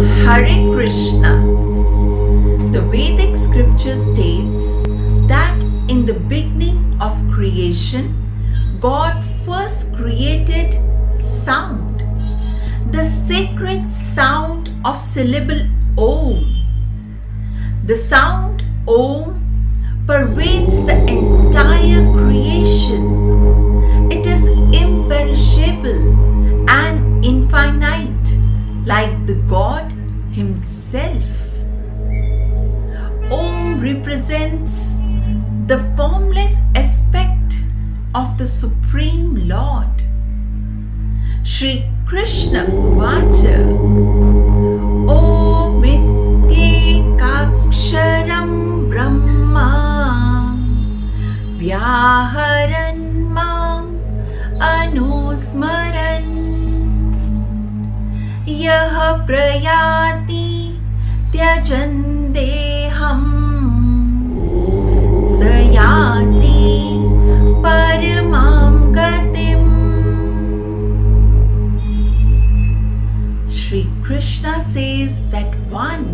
Hare Krishna. The Vedic scripture states that in the beginning of creation, God first created sound, the sacred sound of syllable Om. The sound Om pervades the entire creation. It is imperishable and infinite, like the God Himself. Om represents the formless aspect of the Supreme Lord. Shri Krishna Uvacha Om Ityekaksharam Brahma Vyaharan Mam Anusmaran Yah Prayati Tyajan Deham Sayati Paramam Gatim. Shri Krishna says that one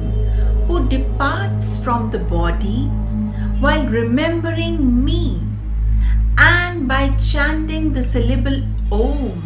who departs from the body while remembering me and by chanting the syllable Om